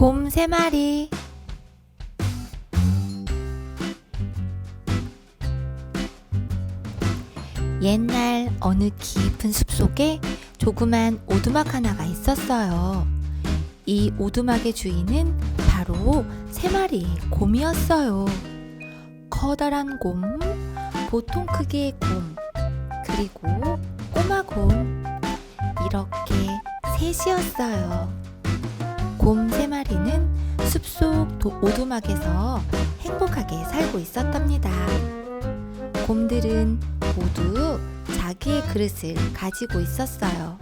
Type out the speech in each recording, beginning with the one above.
곰 3마리. 옛날 어느 깊은 숲속에 조그만 오두막 하나가 있었어요. 이 오두막의 주인은 바로 3마리의 곰이었어요. 커다란 곰, 보통 크기의 곰, 그리고 꼬마 곰, 이렇게 셋이었어요. 곰 3마리는 숲속 오두막에서 행복하게 살고 있었답니다. 곰들은 모두 자기의 그릇을 가지고 있었어요.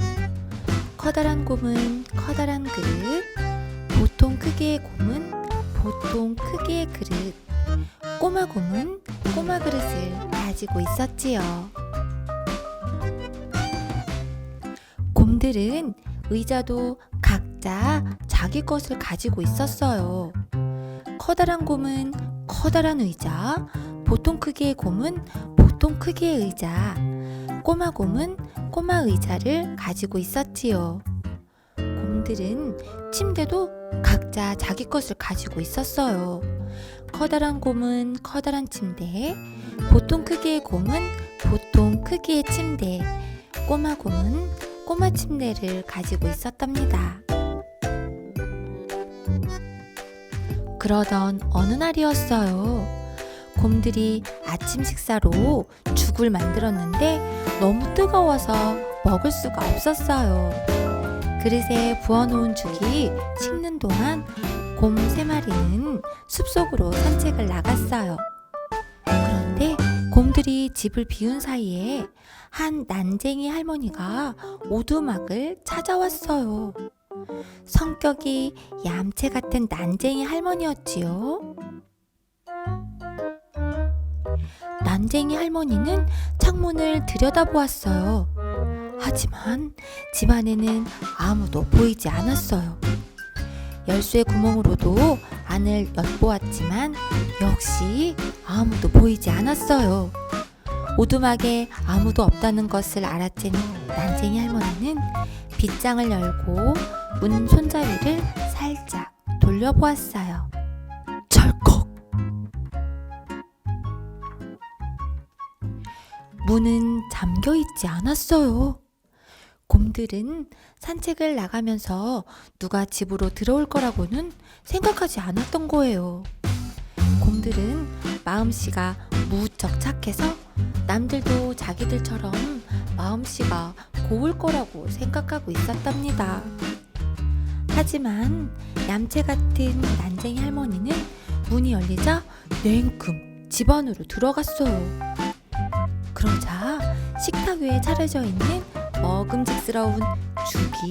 커다란 곰은 커다란 그릇, 보통 크기의 곰은 보통 크기의 그릇, 꼬마 곰은 꼬마 그릇을 가지고 있었지요. 곰들은 의자도 각자 자기 것을 가지고 있었어요. 커다란 곰은 커다란 의자, 보통 크기의 곰은 보통 크기의 의자, 꼬마 곰은 꼬마 의자를 가지고 있었지요. 곰들은 침대도 각자 자기 것을 가지고 있었어요. 커다란 곰은 커다란 침대, 보통 크기의 곰은 보통 크기의 침대, 꼬마 곰은 꼬마 침대를 가지고 있었답니다. 그러던 어느 날이었어요. 곰들이 아침 식사로 죽을 만들었는데 너무 뜨거워서 먹을 수가 없었어요. 그릇에 부어놓은 죽이 식는 동안 곰 3마리는 숲속으로 산책을 나갔어요. 그런데 곰들이 집을 비운 사이에 한 난쟁이 할머니가 오두막을 찾아왔어요. 성격이 얌체 같은 난쟁이 할머니였지요. 난쟁이 할머니는 창문을 들여다보았어요. 하지만 집 안에는 아무도 보이지 않았어요. 열쇠 구멍으로도 안을 엿보았지만 역시 아무도 보이지 않았어요. 오두막에 아무도 없다는 것을 알아챈 난쟁이 할머니는 빗장을 열고 문 손잡이를 살짝 돌려보았어요. 찰컥! 문은 잠겨 있지 않았어요. 곰들은 산책을 나가면서 누가 집으로 들어올 거라고는 생각하지 않았던 거예요. 곰들은 마음씨가 무척 착해서 남들도 자기들처럼 마음씨가 고울 거라고 생각하고 있었답니다. 하지만 얌체 같은 난쟁이 할머니는 문이 열리자 냉큼 집 안으로 들어갔어요. 그러자 식탁 위에 차려져 있는 먹음직스러운 죽이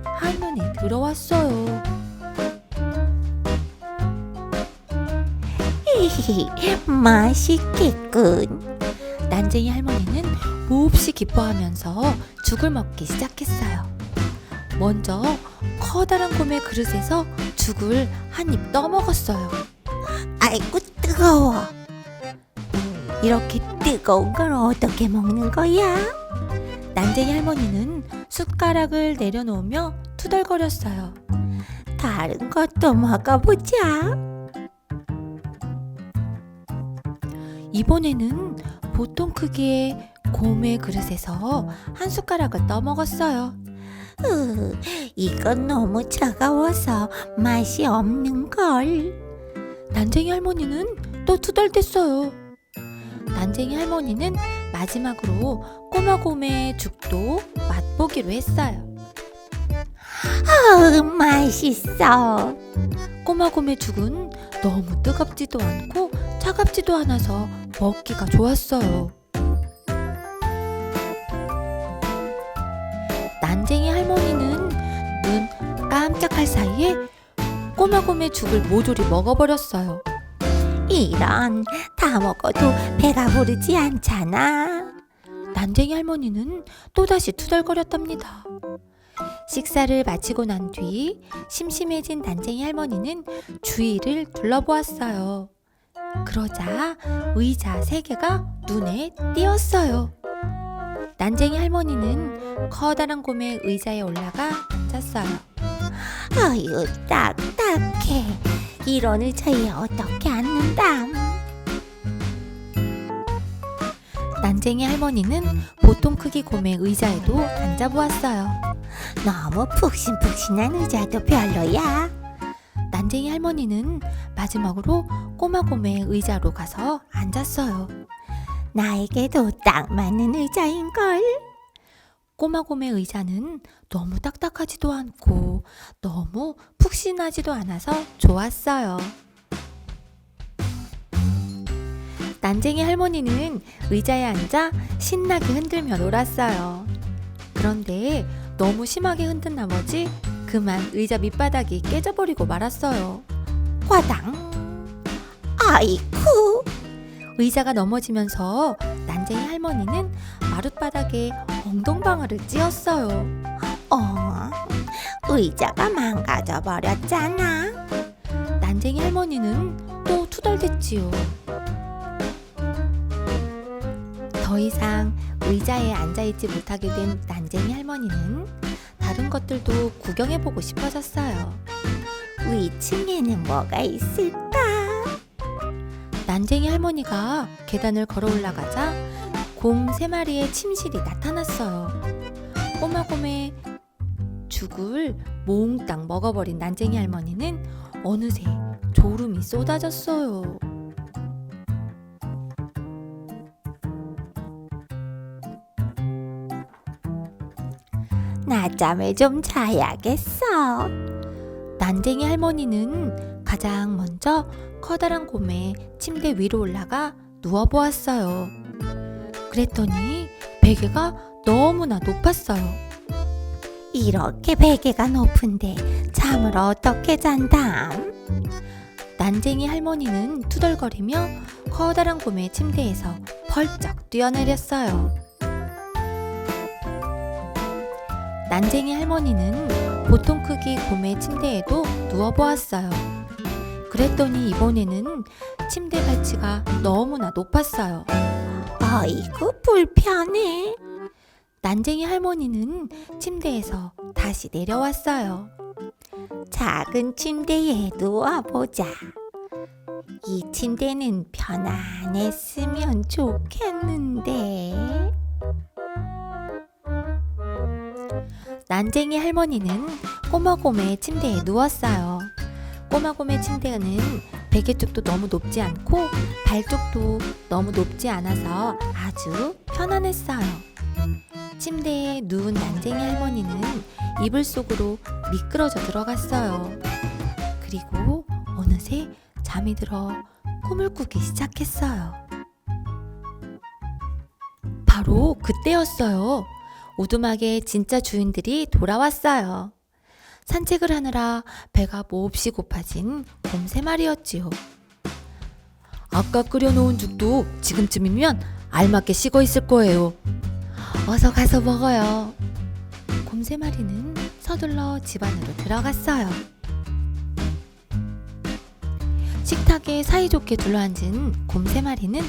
한눈에 들어왔어요. 맛있겠군. 난쟁이 할머니는 몹시 기뻐하면서 죽을 먹기 시작했어요. 먼저 커다란 곰의 그릇에서 죽을 한 입 떠먹었어요. 아이고 뜨거워. 이렇게 뜨거운 걸 어떻게 먹는 거야? 난쟁이 할머니는 숟가락을 내려놓으며 투덜거렸어요. 다른 것도 먹어보자. 이번에는 보통 크기의 곰의 그릇에서 한 숟가락을 떠먹었어요. 이건 너무 차가워서 맛이 없는걸. 난쟁이 할머니는 또 투덜댔어요. 난쟁이 할머니는 마지막으로 꼬마 곰의 죽도 맛보기로 했어요. 맛있어. 꼬마 곰의 죽은 너무 뜨겁지도 않고 차갑지도 않아서 먹기가 좋았어요. 난쟁이 할머니는 눈 깜짝할 사이에 꼬마 곰의 죽을 모조리 먹어버렸어요. 이런, 다 먹어도 배가 부르지 않잖아. 난쟁이 할머니는 또다시 투덜거렸답니다. 식사를 마치고 난 뒤 심심해진 난쟁이 할머니는 주위를 둘러보았어요. 그러자 의자 3개가 눈에 띄었어요. 난쟁이 할머니는 커다란 곰의 의자에 올라가 앉았어요. 아유, 딱딱 착해. 이런 의자에 어떻게 앉는담? 난쟁이 할머니는 보통 크기 곰의 의자에도 앉아보았어요. 너무 푹신푹신한 의자도 별로야. 난쟁이 할머니는 마지막으로 꼬마 곰의 의자로 가서 앉았어요. 나에게도 딱 맞는 의자인걸. 꼬마 곰의 의자는 너무 딱딱하지도 않고 너무 푹신하지도 않아서 좋았어요. 난쟁이 할머니는 의자에 앉아 신나게 흔들며 놀았어요. 그런데 너무 심하게 흔든 나머지 그만 의자 밑바닥이 깨져버리고 말았어요. 화당! 아이쿠! 의자가 넘어지면서 난쟁이 할머니는 마룻바닥에 엉덩방아를 찧었어요. 의자가 망가져 버렸잖아. 난쟁이 할머니는 또 투덜댔지요. 더 이상 의자에 앉아있지 못하게 된 난쟁이 할머니는 다른 것들도 구경해보고 싶어졌어요. 위층에는 뭐가 있을까? 난쟁이 할머니가 계단을 걸어 올라가자 곰 3마리의 침실이 나타났어요. 꼬마 곰의 죽을 몽땅 먹어버린 난쟁이 할머니는 어느새 졸음이 쏟아졌어요. 낮잠을 좀 자야겠어. 난쟁이 할머니는 가장 먼저 커다란 곰의 침대 위로 올라가 누워보았어요. 그랬더니 베개가 너무나 높았어요. 이렇게 베개가 높은데 잠을 어떻게 잔담? 난쟁이 할머니는 투덜거리며 커다란 곰의 침대에서 펄쩍 뛰어내렸어요. 난쟁이 할머니는 보통 크기 곰의 침대에도 누워보았어요. 그랬더니 이번에는 침대 발치가 너무나 높았어요. 아이고 불편해. 난쟁이 할머니는 침대에서 다시 내려왔어요. 작은 침대에 누워보자. 이 침대는 편안했으면 좋겠는데. 난쟁이 할머니는 꼬마곰의 침대에 누웠어요. 꼬마곰의 침대는 베개 쪽도 너무 높지 않고 발 쪽도 너무 높지 않아서 아주 편안했어요. 침대에 누운 난쟁이 할머니는 이불 속으로 미끄러져 들어갔어요. 그리고 어느새 잠이 들어 꿈을 꾸기 시작했어요. 바로 그때였어요. 오두막에 진짜 주인들이 돌아왔어요. 산책을 하느라 배가 몹시 고파진 곰 3마리였지요. 아까 끓여놓은 죽도 지금쯤이면 알맞게 식어 있을 거예요. 어서 가서 먹어요. 곰 3마리는 서둘러 집 안으로 들어갔어요. 식탁에 사이좋게 둘러앉은 곰 3마리는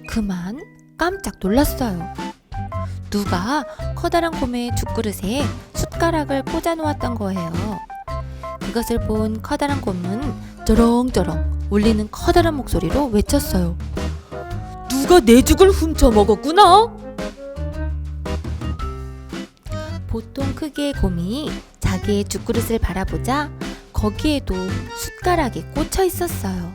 그만 깜짝 놀랐어요. 누가 커다란 곰의 죽그릇에 숟가락을 꽂아 놓았던 거예요. 그것을 본 커다란 곰은 저렁저렁 울리는 커다란 목소리로 외쳤어요. 누가 내 죽을 훔쳐 먹었구나? 보통 크기의 곰이 자기의 죽그릇을 바라보자 거기에도 숟가락이 꽂혀 있었어요.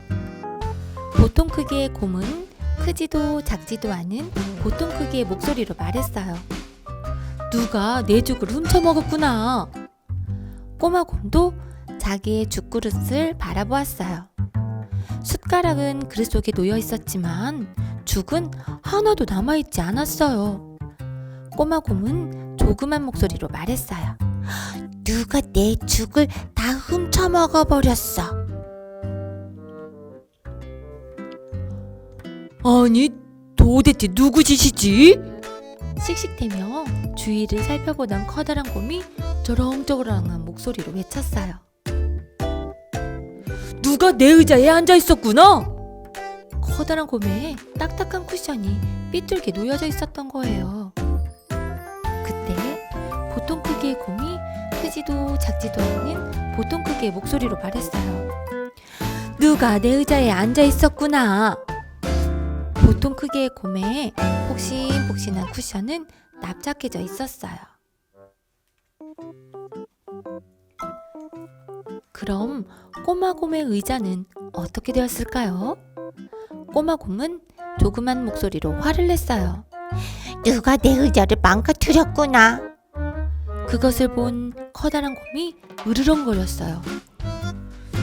보통 크기의 곰은 크지도 작지도 않은 보통 크기의 목소리로 말했어요. 누가 내 죽을 훔쳐 먹었구나. 꼬마 곰도 자기의 죽그릇을 바라보았어요. 숟가락은 그릇 속에 놓여 있었지만 죽은 하나도 남아있지 않았어요. 꼬마 곰은 조그만 목소리로 말했어요. 누가 내 죽을 다 훔쳐 먹어버렸어. 아니, 도대체 누구 짓이지? 씩씩대며 주위를 살펴보던 커다란 곰이 저렁저렁한 목소리로 외쳤어요. 누가 내 의자에 앉아 있었구나? 커다란 곰의 딱딱한 쿠션이 삐뚤게 놓여져 있었던 거예요. 그때 보통 크기의 곰이 크지도 작지도 않는 보통 크기의 목소리로 말했어요. 누가 내 의자에 앉아 있었구나. 보통 크기의 곰에 폭신폭신한 쿠션은 납작해져 있었어요. 그럼 꼬마 곰의 의자는 어떻게 되었을까요? 꼬마 곰은 조그만 목소리로 화를 냈어요. 누가 내 의자를 망가뜨렸구나. 그것을 본 커다란 곰이 으르렁거렸어요.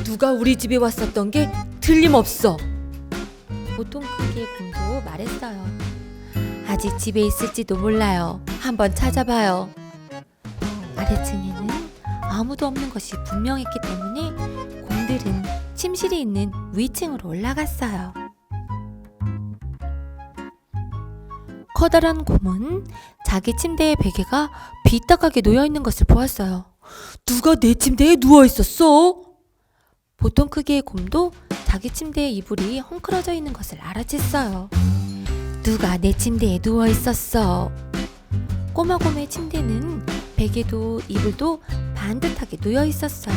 누가 우리 집에 왔었던 게 틀림없어. 보통 크기의 곰도 말했어요. 아직 집에 있을지도 몰라요. 한번 찾아봐요. 아래층에는 아무도 없는 것이 분명했기 때문에 곰들은 침실이 있는 위층으로 올라갔어요. 커다란 곰은 자기 침대의 베개가 삐딱하게 놓여있는 것을 보았어요. 누가 내 침대에 누워있었어? 보통 크기의 곰도 자기 침대의 이불이 헝클어져 있는 것을 알아챘어요. 누가 내 침대에 누워있었어? 꼬마 곰의 침대는 베개도 이불도 반듯하게 놓여있었어요.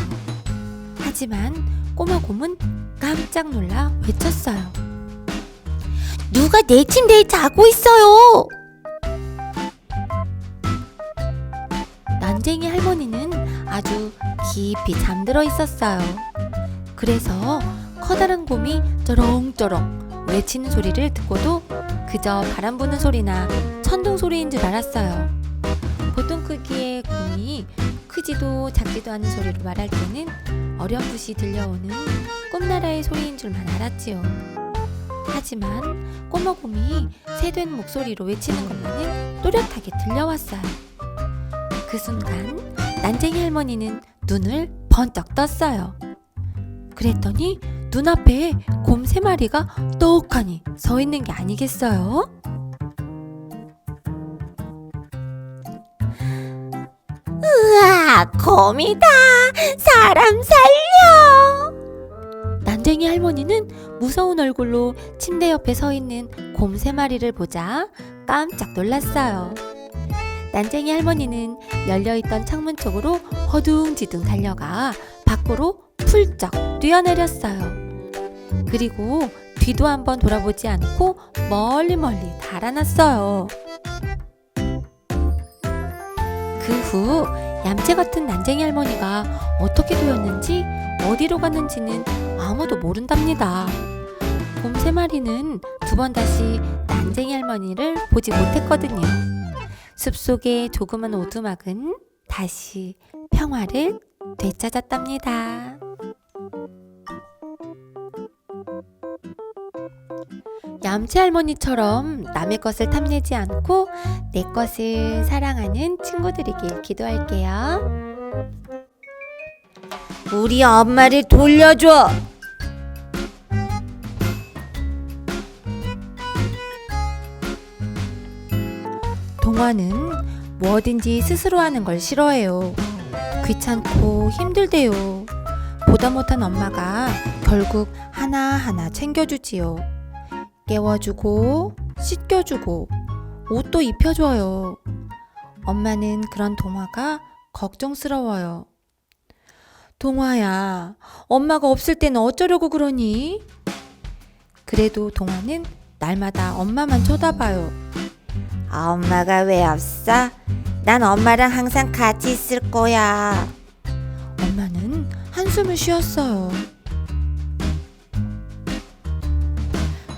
하지만 꼬마 곰은 깜짝 놀라 외쳤어요. 누가 내 침대에 자고 있어요. 난쟁이 할머니는 아주 깊이 잠들어 있었어요. 그래서 커다란 곰이 쩌렁쩌렁 외치는 소리를 듣고도 그저 바람 부는 소리나 천둥 소리인 줄 알았어요. 보통 크기의 곰이 크지도 작지도 않은 소리로 말할 때는 어렴풋이 들려오는 꿈나라의 소리인 줄만 알았지요. 하지만 꼬마 곰이 새된 목소리로 외치는 것만은 또렷하게 들려왔어요. 그 순간 난쟁이 할머니는 눈을 번쩍 떴어요. 그랬더니 눈앞에 곰 3마리가 떡하니 서 있는 게 아니겠어요? 으아, 곰이다. 사람 살려. 난쟁이 할머니는 무서운 얼굴로 침대 옆에 서 있는 곰 3마리를 보자 깜짝 놀랐어요. 난쟁이 할머니는 열려있던 창문 쪽으로 허둥지둥 달려가 밖으로 훌쩍 뛰어내렸어요. 그리고 뒤도 한번 돌아보지 않고 멀리 달아났어요. 그 후 얌체 같은 난쟁이 할머니가 어떻게 되었는지 어디로 갔는지는 아무도 모른답니다. 곰 3마리는 2번 다시 난쟁이 할머니를 보지 못했거든요. 숲속의 조그만 오두막은 다시 평화를 되찾았답니다. 얌체 할머니처럼 남의 것을 탐내지 않고 내 것을 사랑하는 친구들에게 기도할게요. 우리 엄마를 돌려줘. 동화는 뭐든지 스스로 하는 걸 싫어해요. 귀찮고 힘들대요. 보다 못한 엄마가 결국 하나하나 챙겨주지요. 깨워주고 씻겨주고 옷도 입혀줘요. 엄마는 그런 동화가 걱정스러워요. 동화야, 엄마가 없을 때는 어쩌려고 그러니? 그래도 동화는 날마다 엄마만 쳐다봐요. 엄마가 왜 없어? 난 엄마랑 항상 같이 있을 거야. 엄마는 한숨을 쉬었어요.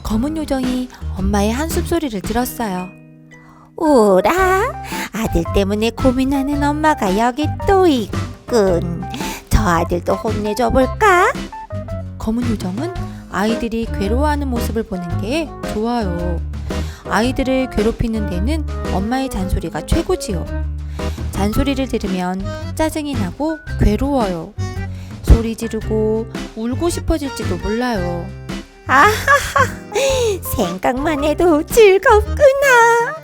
검은 요정이 엄마의 한숨 소리를 들었어요. 오라, 아들 때문에 고민하는 엄마가 여기 또 있군. 저 아들도 혼내줘 볼까? 검은 요정은 아이들이 괴로워하는 모습을 보는 게 좋아요. 아이들을 괴롭히는 데는 엄마의 잔소리가 최고지요. 잔소리를 들으면 짜증이 나고 괴로워요. 소리 지르고 울고 싶어질지도 몰라요. 아하하, 생각만 해도 즐겁구나.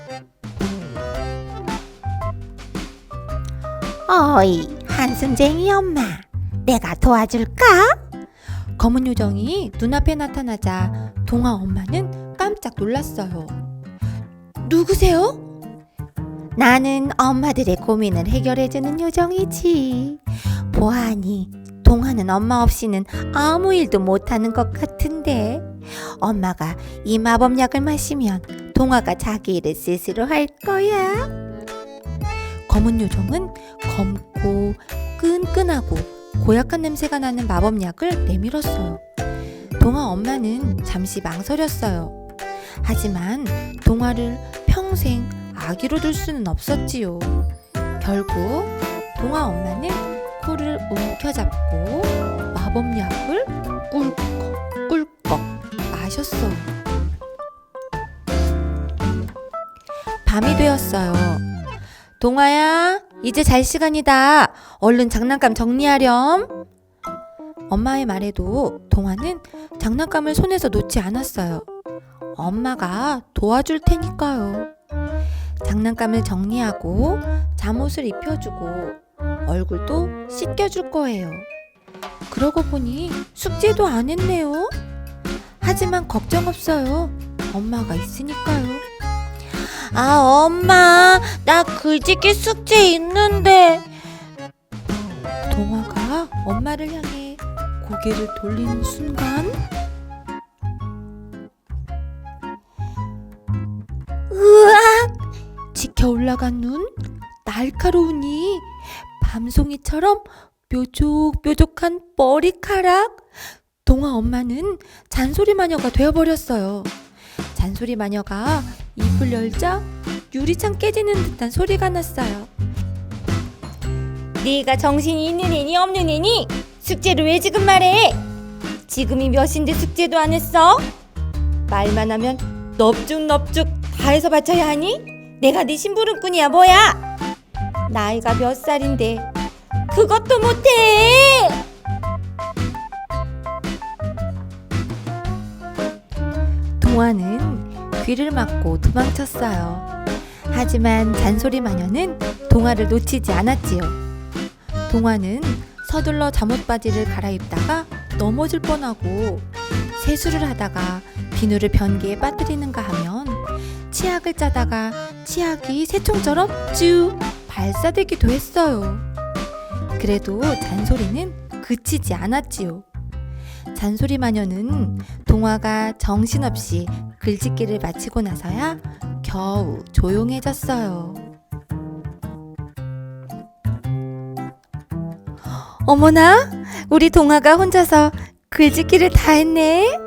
어이, 한숨쟁이 엄마, 내가 도와줄까? 검은 요정이 눈앞에 나타나자 동화 엄마는 깜짝 놀랐어요. 누구세요? 나는 엄마들의 고민을 해결해주는 요정이지. 보아하니 동화는 엄마 없이는 아무 일도 못하는 것 같은데. 엄마가 이 마법약을 마시면 동화가 자기 일을 스스로 할 거야. 검은 요정은 검고 끈끈하고 고약한 냄새가 나는 마법약을 내밀었어요. 동화 엄마는 잠시 망설였어요. 하지만 동화를 평생 아기로 둘 수는 없었지요. 결국 동화 엄마는 코를 움켜잡고 마법약을 꿀꺽꿀꺽 마셨어. 밤이 되었어요. 동화야, 이제 잘 시간이다. 얼른 장난감 정리하렴. 엄마의 말에도 동화는 장난감을 손에서 놓지 않았어요. 엄마가 도와줄 테니까요. 장난감을 정리하고 잠옷을 입혀주고 얼굴도 씻겨줄 거예요. 그러고 보니 숙제도 안 했네요. 하지만 걱정 없어요. 엄마가 있으니까요. 아, 엄마, 나 글짓기 숙제 있는데. 동화가 엄마를 향해 고개를 돌리는 순간 으악! 지켜 올라간 눈, 날카로운 이, 밤송이처럼 뾰족뾰족한 머리카락. 동화 엄마는 잔소리 마녀가 되어버렸어요. 잔소리 마녀가 입을 열자 유리창 깨지는 듯한 소리가 났어요. 네가 정신이 있는 애니 없는 애니? 숙제를 왜 지금 말해? 지금이 몇인데 숙제도 안 했어? 말만 하면 넙죽넙죽 다 해서 바쳐야 하니? 내가 네 심부름꾼이야 뭐야? 나이가 몇 살인데 그것도 못해! 동화는 귀를 막고 도망쳤어요. 하지만 잔소리 마녀는 동화를 놓치지 않았지요. 동화는 서둘러 잠옷바지를 갈아입다가 넘어질 뻔하고 세수를 하다가 비누를 변기에 빠뜨리는가 하면 치약을 짜다가 치약이 새총처럼 쭉 발사되기도 했어요. 그래도 잔소리는 그치지 않았지요. 잔소리 마녀는 동화가 정신없이 글짓기를 마치고 나서야 겨우 조용해졌어요. 어머나, 우리 동화가 혼자서 글짓기를 다 했네.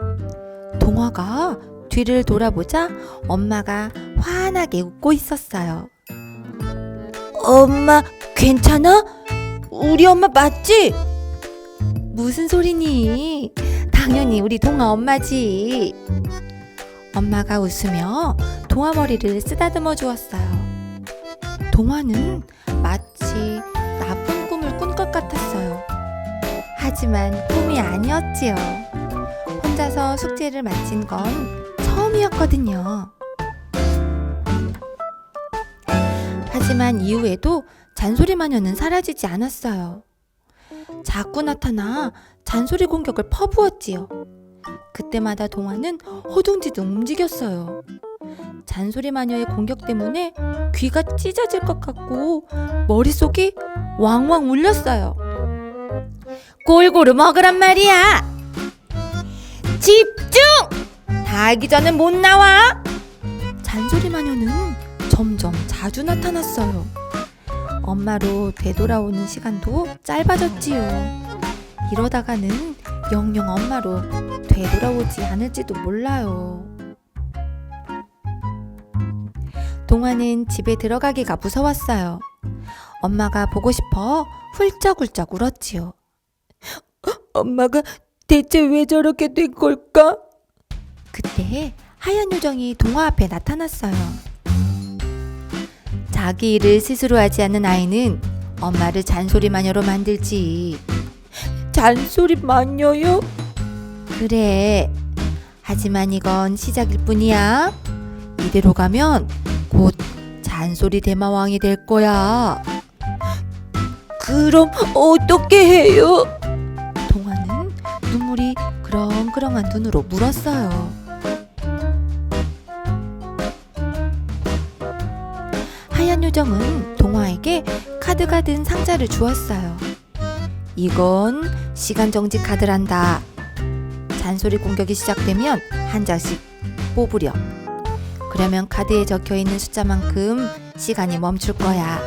동화가 뒤를 돌아보자 엄마가 환하게 웃고 있었어요. 엄마 괜찮아? 우리 엄마 맞지? 무슨 소리니? 당연히 우리 동화 엄마지. 엄마가 웃으며 동화 머리를 쓰다듬어 주었어요. 동화는 마치 나쁜 꿈을 꾼 것 같았어요. 하지만 꿈이 아니었지요. 혼자서 숙제를 마친 건 처음이었거든요. 하지만 이후에도 잔소리 마녀는 사라지지 않았어요. 자꾸 나타나 잔소리 공격을 퍼부었지요. 그때마다 동화는 허둥지둥 움직였어요. 잔소리 마녀의 공격 때문에 귀가 찢어질 것 같고 머릿속이 왕왕 울렸어요. 골고루 먹으란 말이야. 집중! 다 하기 전에 못 나와. 잔소리 마녀는 점점 자주 나타났어요. 엄마로 되돌아오는 시간도 짧아졌지요. 이러다가는 영영 엄마로 되돌아오지 않을지도 몰라요. 동화는 집에 들어가기가 무서웠어요. 엄마가 보고 싶어 훌쩍훌쩍 울었지요. 엄마가 대체 왜 저렇게 된 걸까? 그때 하얀 요정이 동화 앞에 나타났어요. 자기 일을 스스로 하지 않는 아이는 엄마를 잔소리 마녀로 만들지. 잔소리 마녀요? 그래. 하지만 이건 시작일 뿐이야. 이대로 가면 곧 잔소리 대마왕이 될 거야. 그럼 어떻게 해요? 동화는 눈물이 그렁그렁한 눈으로 물었어요. 하얀 요정은 동화에게 카드가 든 상자를 주었어요. 이건 시간 정지 카드란다. 잔소리 공격이 시작되면 한 장씩 뽑으렴. 그러면 카드에 적혀있는 숫자만큼 시간이 멈출 거야.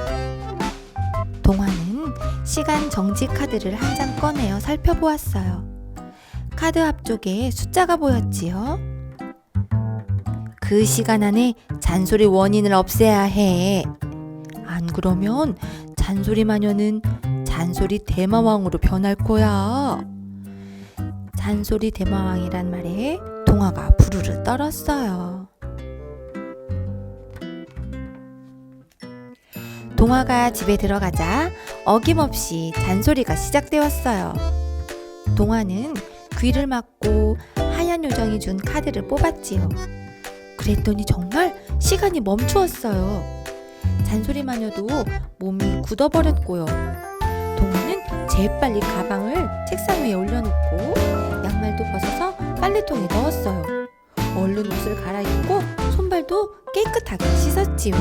동화는 시간 정지 카드를 한 장 꺼내어 살펴보았어요. 카드 앞쪽에 숫자가 보였지요. 그 시간 안에 잔소리 원인을 없애야 해. 안 그러면 잔소리 마녀는 잔소리 대마왕으로 변할 거야. 잔소리 대마왕이란 말에 동화가 부르르 떨었어요. 동화가 집에 들어가자 어김없이 잔소리가 시작되었어요. 동화는 귀를 막고 하얀 요정이 준 카드를 뽑았지요. 그랬더니 정말 시간이 멈추었어요. 잔소리 마녀도 몸이 굳어버렸고요. 동화는 재빨리 가방을 책상 위에 올려놓고 양말도 벗어서 빨래통에 넣었어요. 얼른 옷을 갈아입고 손발도 깨끗하게 씻었지요.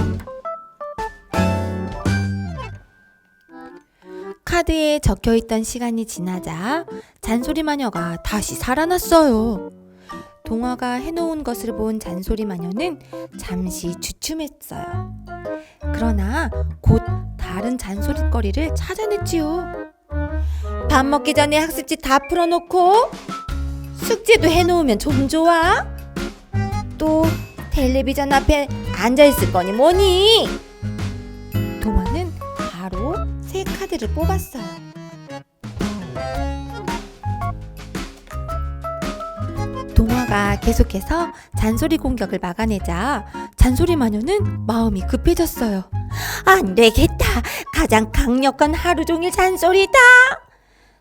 카드에 적혀있던 시간이 지나자 잔소리 마녀가 다시 살아났어요. 동화가 해놓은 것을 본 잔소리 마녀는 잠시 주춤했어요. 그러나 곧 다른 잔소리거리를 찾아냈지요. 밥 먹기 전에 학습지 다 풀어놓고 숙제도 해놓으면 좀 좋아. 또 텔레비전 앞에 앉아있을 거니 뭐니. 동화는 바로 새 카드를 뽑았어요. 동화가 계속해서 잔소리 공격을 막아내자 잔소리 마녀는 마음이 급해졌어요. 안 되겠다. 가장 강력한 하루 종일 잔소리다.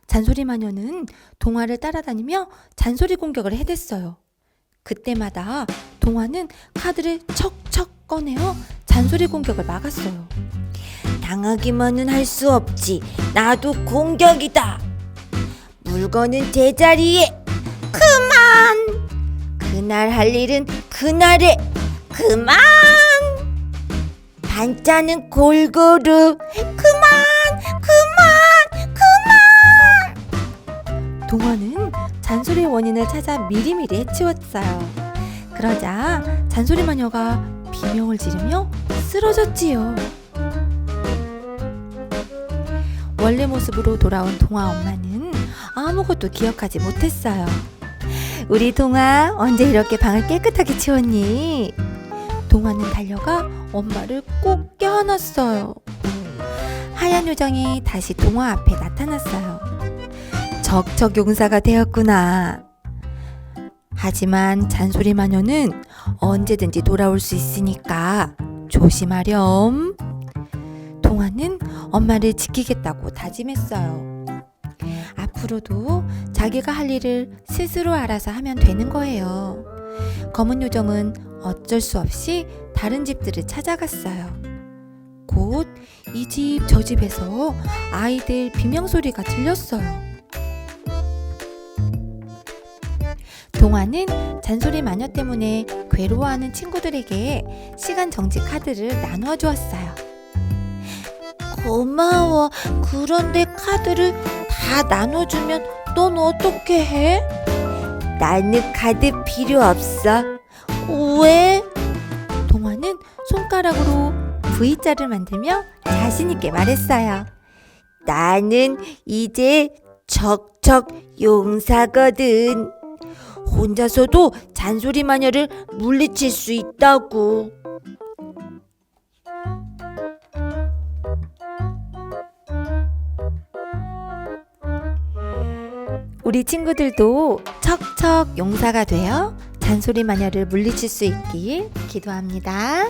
잔소리 마녀는 동화를 따라다니며 잔소리 공격을 해댔어요. 그때마다 동화는 카드를 척척 꺼내어 잔소리 공격을 막았어요. 당하기만은 할 수 없지. 나도 공격이다. 물건은 제자리에. 그만. 그날 할 일은 그날에. 그만. 반찬은 골고루. 그만. 동화는 잔소리의 원인을 찾아 미리미리 해치웠어요. 그러자 잔소리 마녀가 비명을 지르며 쓰러졌지요. 원래 모습으로 돌아온 동화 엄마는 아무것도 기억하지 못했어요. 우리 동화 언제 이렇게 방을 깨끗하게 치웠니? 동화는 달려가 엄마를 꼭 껴안았어요. 하얀 요정이 다시 동화 앞에 나타났어요. 적적 용사가 되었구나. 하지만 잔소리 마녀는 언제든지 돌아올 수 있으니까 조심하렴. 동화는 엄마를 지키겠다고 다짐했어요. 앞으로도 자기가 할 일을 스스로 알아서 하면 되는 거예요. 검은 요정은 어쩔 수 없이 다른 집들을 찾아갔어요. 곧 이 집 저 집에서 아이들 비명소리가 들렸어요. 동화는 잔소리 마녀 때문에 괴로워하는 친구들에게 시간 정지 카드를 나누어 주었어요. 고마워. 그런데 카드를 다 나눠주면 넌 어떻게 해? 나는 카드 필요 없어. 왜? 동화는 손가락으로 V자를 만들며 자신있게 말했어요. 나는 이제 척척 용사거든. 혼자서도 잔소리 마녀를 물리칠 수 있다고. 우리 친구들도 척척 용사가 되어 잔소리 마녀를 물리칠 수 있길 기도합니다.